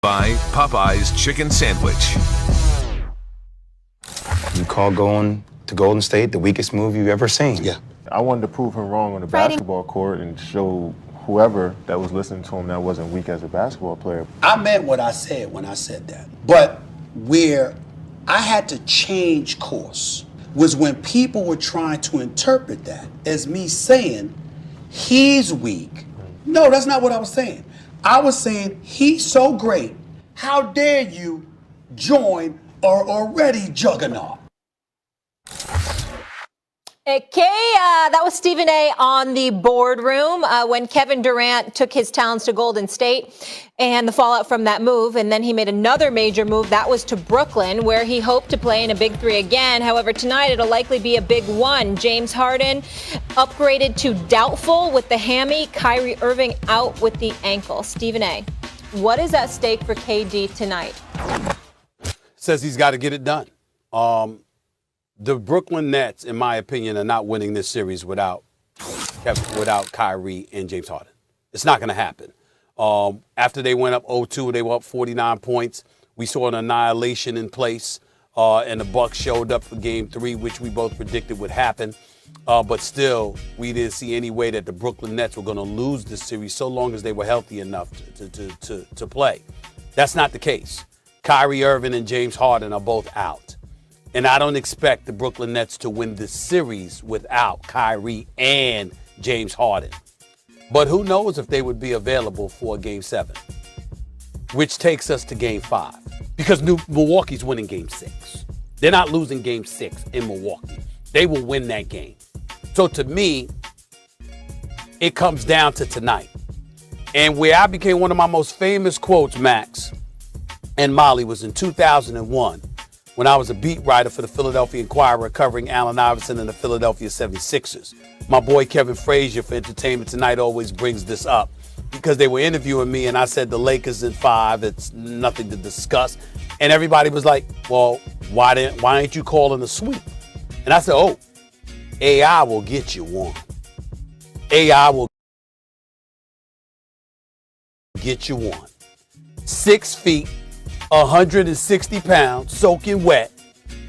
By Popeye's Chicken Sandwich. You call going to Golden State the weakest move you've ever seen. Yeah. I wanted to prove him wrong on the basketball court and show whoever that was listening to him that wasn't weak as a basketball player. I meant what I said when I said that. But where I had to change course was when people were trying to interpret that as me saying he's weak. No, that's not what I was saying. I was saying he's so great. How dare you join our already juggernaut? That was Stephen A. on the boardroom when Kevin Durant took his talents to Golden State and the fallout from that move. And then he made another major move. That was to Brooklyn, where he hoped to play in a big three again. However, tonight it'll likely be a big one. James Harden upgraded to doubtful with the hammy. Kyrie Irving out with the ankle. Stephen A., what is at stake for KD tonight? Says he's got to get it done. The Brooklyn Nets, in my opinion, are not winning this series without Kyrie and James Harden. It's not going to happen. After they went up 0-2, they were up 49 points. We saw an annihilation in place, and the Bucks showed up for Game 3, which we both predicted would happen. But still, we didn't see any way that the Brooklyn Nets were going to lose this series so long as they were healthy enough to play. That's not the case. Kyrie Irving and James Harden are both out. And I don't expect the Brooklyn Nets to win this series without Kyrie and James Harden. But who knows if they would be available for Game 7, which takes us to Game 5. Because Milwaukee's winning Game 6. They're not losing Game 6 in Milwaukee. They will win that game. So to me, it comes down to tonight. And where I became one of my most famous quotes, Max and Molly, was in 2001. When I was a beat writer for the Philadelphia Inquirer covering Allen Iverson and the Philadelphia 76ers. My boy Kevin Frazier for Entertainment Tonight always brings this up because they were interviewing me and I said the Lakers in 5, it's nothing to discuss. And everybody was like, well, why ain't you calling a sweep? And I said, oh, AI will get you one. AI will get you one. 6 feet. 160 pounds, soaking wet.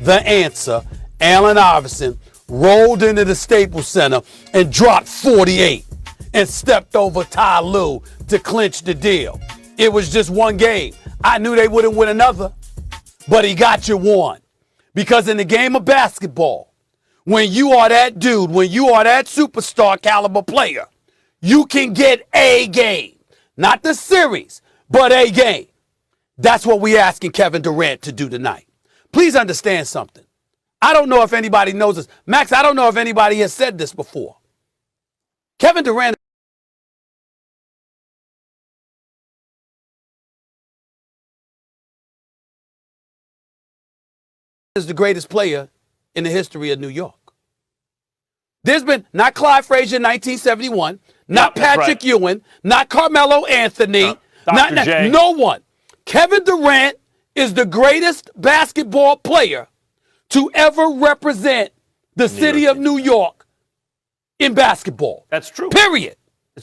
The answer, Allen Iverson rolled into the Staples Center and dropped 48 and stepped over Ty Lue to clinch the deal. It was just one game. I knew they wouldn't win another, but he got you one. Because in the game of basketball, when you are that dude, when you are that superstar caliber player, you can get a game. Not the series, but a game. That's what we're asking Kevin Durant to do tonight. Please understand something. I don't know if anybody knows this. Max, I don't know if anybody has said this before. Kevin Durant is the greatest player in the history of New York. There's been not Clyde Frazier in 1971, not Patrick Ewing, not Carmelo Anthony, no one. Kevin Durant is the greatest basketball player to ever represent the city of New York in basketball. That's true. Period.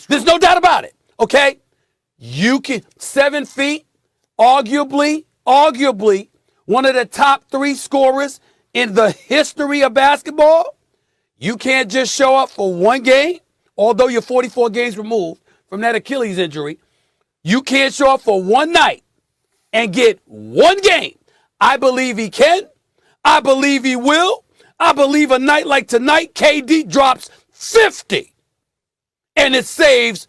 There's no doubt about it. Okay? You can 7 feet, arguably one of the top 3 scorers in the history of basketball. You can't just show up for one game, although you're 44 games removed from that Achilles injury. You can't show up for one night and get one game. I believe he can. I believe he will. I believe a night like tonight, KD drops 50. And it saves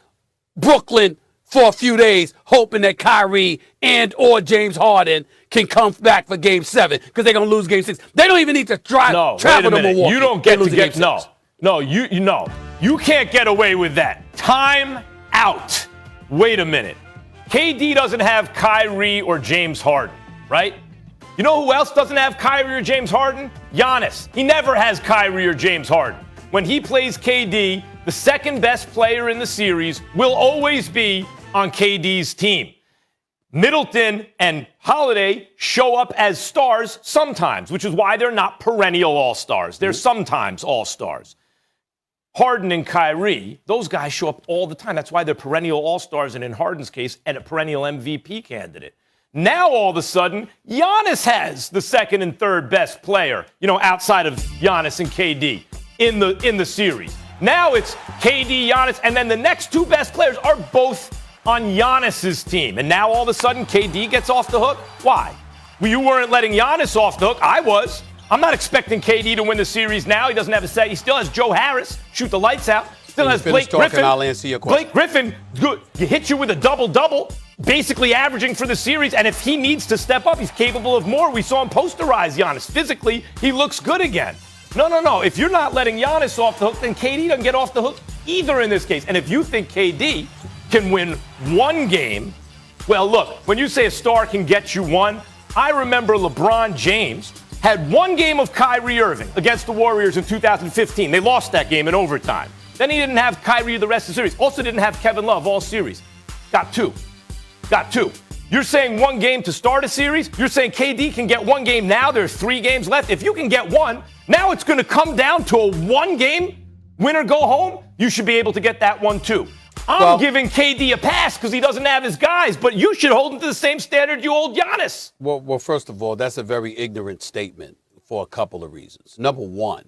Brooklyn for a few days, hoping that Kyrie and or James Harden can come back for Game 7 because they're going to lose Game 6. They don't even need to travel to Milwaukee. You don't get to get you can't get away with that. Time out. Wait a minute. KD doesn't have Kyrie or James Harden, right? You know who else doesn't have Kyrie or James Harden? Giannis. He never has Kyrie or James Harden. When he plays KD, the second best player in the series will always be on KD's team. Middleton and Holiday show up as stars sometimes, which is why they're not perennial all-stars. They're sometimes all-stars. Harden and Kyrie, those guys show up all the time. That's why they're perennial all-stars, and in Harden's case, and a perennial MVP candidate. Now, all of a sudden, Giannis has the second and third best player, outside of Giannis and KD in the series. Now it's KD, Giannis, and then the next two best players are both on Giannis's team. And now all of a sudden KD gets off the hook. Why? Well, you weren't letting Giannis off the hook. I was. I'm not expecting KD to win the series now. He doesn't have a say. He still has Joe Harris, shoot the lights out. Still has Blake Griffin. I'll answer your question. Blake Griffin, good. He hit you with a double-double, basically averaging for the series. And if he needs to step up, he's capable of more. We saw him posterize Giannis. Physically, he looks good again. No. If you're not letting Giannis off the hook, then KD doesn't get off the hook either in this case. And if you think KD can win one game, well, look, when you say a star can get you one, I remember LeBron James had one game of Kyrie Irving against the Warriors in 2015. They lost that game in overtime. Then he didn't have Kyrie the rest of the series. Also didn't have Kevin Love all series. Got two. You're saying one game to start a series? You're saying KD can get one game now? There's 3 games left. If you can get one, now it's going to come down to a one-game win or go home. You should be able to get that one, too. I'm giving KD a pass because he doesn't have his guys, but you should hold him to the same standard you hold Giannis. Well, first of all, that's a very ignorant statement for a couple of reasons. Number one,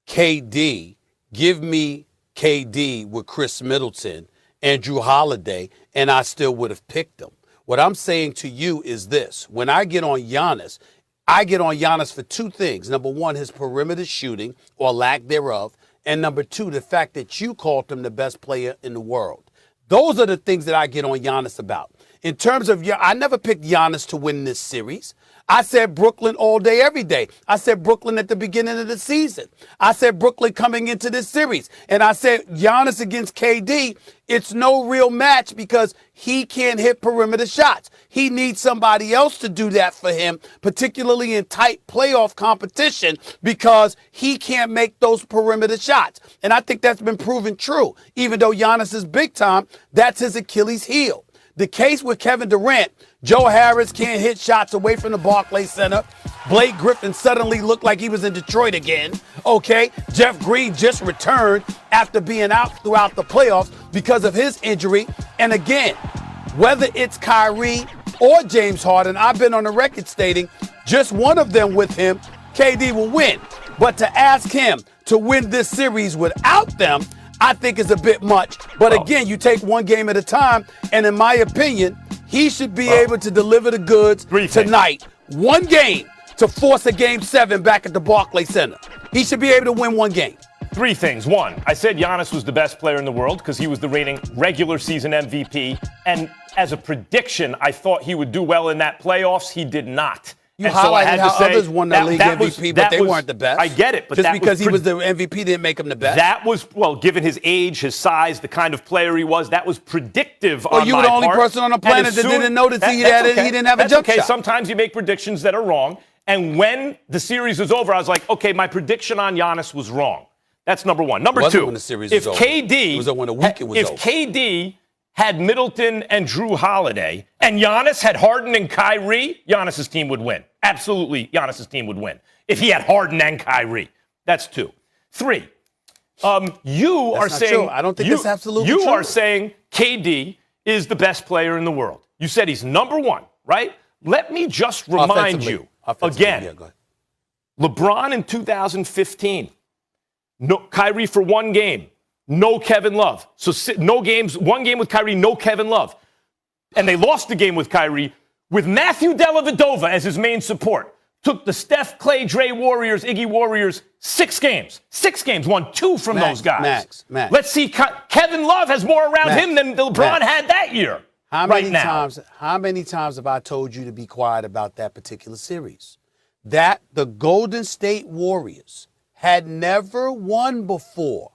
KD, give me KD with Chris Middleton and Drew Holiday, and I still would have picked him. What I'm saying to you is this. When I get on Giannis, I get on Giannis for 2 things. Number one, his perimeter shooting or lack thereof. And number 2, the fact that you called him the best player in the world. Those are the things that I get on Giannis about. In terms of, I never picked Giannis to win this series. I said Brooklyn all day, every day. I said Brooklyn at the beginning of the season. I said Brooklyn coming into this series. And I said Giannis against KD, it's no real match because he can't hit perimeter shots. He needs somebody else to do that for him, particularly in tight playoff competition, because he can't make those perimeter shots. And I think that's been proven true. Even though Giannis is big time, that's his Achilles heel. The case with Kevin Durant, Joe Harris can't hit shots away from the Barclays Center. Blake Griffin suddenly looked like he was in Detroit again. Okay, Jeff Green just returned after being out throughout the playoffs because of his injury. And again, whether it's Kyrie or James Harden, I've been on the record stating just one of them with him, KD will win. But to ask him to win this series without them, I think is a bit much. But again, you take one game at a time, and in my opinion, he should be able to deliver the goods tonight. One game to force a Game 7 back at the Barclays Center. He should be able to win one game. 3 things. 1, I said Giannis was the best player in the world because he was the reigning regular season MVP. And as a prediction, I thought he would do well in that playoffs. He did not. You highlighted how others won the league MVP, but they weren't the best. I get it. But just because he was the MVP didn't make him the best. That was, well, given his age, his size, the kind of player he was, that was predictive on my part. Well, you were the only person on the planet that didn't know that he didn't have a jump shot. Sometimes you make predictions that are wrong. And when the series was over, I was like, okay, my prediction on Giannis was wrong. That's number 1. Number 2, when the series was over. It was when the week it was over. If KD had Middleton and Drew Holiday, and Giannis had Harden and Kyrie, Giannis's team would win. Absolutely, Giannis's team would win if he had Harden and Kyrie. That's 2. 3, you are saying true. I don't think that's absolutely true. You are saying KD is the best player in the world. You said he's number 1, right? Let me just remind you again. Yeah, LeBron in 2015, no Kyrie for one game. No Kevin Love. So no games, one game with Kyrie, no Kevin Love. And they lost the game with Kyrie with Matthew Dellavedova as his main support. Took the Steph, Clay, Dre Warriors, Iggy Warriors 6 games. 6 games, won 2 from those guys. Max. Let's see, Kevin Love has more around him than LeBron had that year. How many times have I told you to be quiet about that particular series? That the Golden State Warriors had never won before.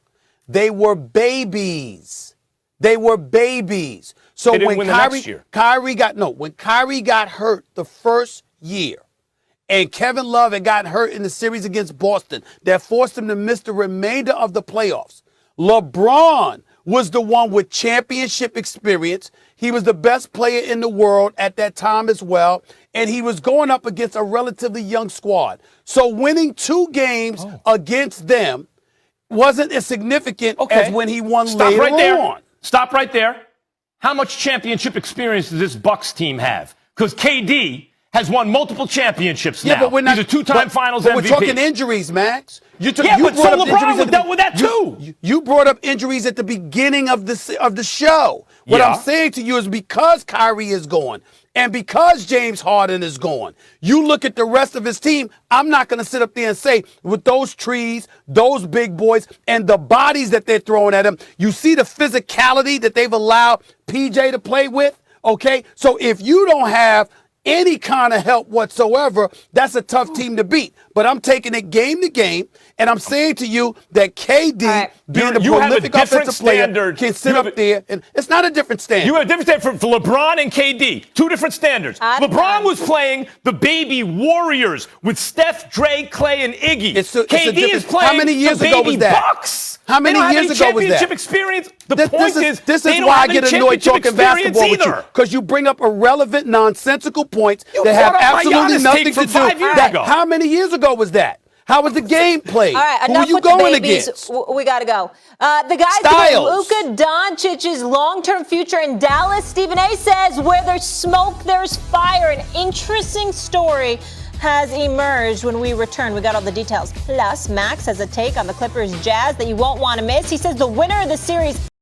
They were babies. So when Kyrie got hurt the first year, and Kevin Love had gotten hurt in the series against Boston, that forced him to miss the remainder of the playoffs. LeBron was the one with championship experience. He was the best player in the world at that time as well, and he was going up against a relatively young squad. So winning 2 games against them wasn't as significant as when he won later on. Stop right there. How much championship experience does this Bucks team have? because KD has won multiple championships Yeah, now. but we're not. He's a two-time but- Finals but MVP. We're talking injuries, Max. Yeah, but so brought up LeBron injuries dealt with that too. You brought up injuries at the beginning of the show. What Yeah. I'm saying to you is because Kyrie is gone and because James Harden is gone, you look at the rest of his team. I'm not going to sit up there and say with those trees, those big boys, and the bodies that they're throwing at him, you see the physicality that they've allowed PJ to play with. Okay, so if you don't have any kind of help whatsoever, that's a tough team to beat. But I'm taking it game to game, and I'm saying to you that KD, right. being the You have a prolific different offensive player, standard. can sit You have up there, and it's not a different standard. You have a different standard for LeBron and KD. Two different standards. LeBron was playing the baby Warriors with Steph, Dre, Clay, and Iggy. It's a KD is different- playing how many years the ago baby was that? Bucks. How many They don't have years any ago was that? championship experience. The This point is they don't why I have any get annoyed championship talking experience basketball with you, either. because you bring up irrelevant, nonsensical points You that have brought up my absolutely Giannis nothing take to from do. 5 years ago. How many years ago was that? How was the game played? All right, Who enough were you with going the babies. against? We got to go. The guys Styles. Luka Doncic's long-term future in Dallas. Stephen A. says, where there's smoke, there's fire. An interesting story has emerged when we return. We got all the details. Plus, Max has a take on the Clippers Jazz that you won't want to miss. He says the winner of the series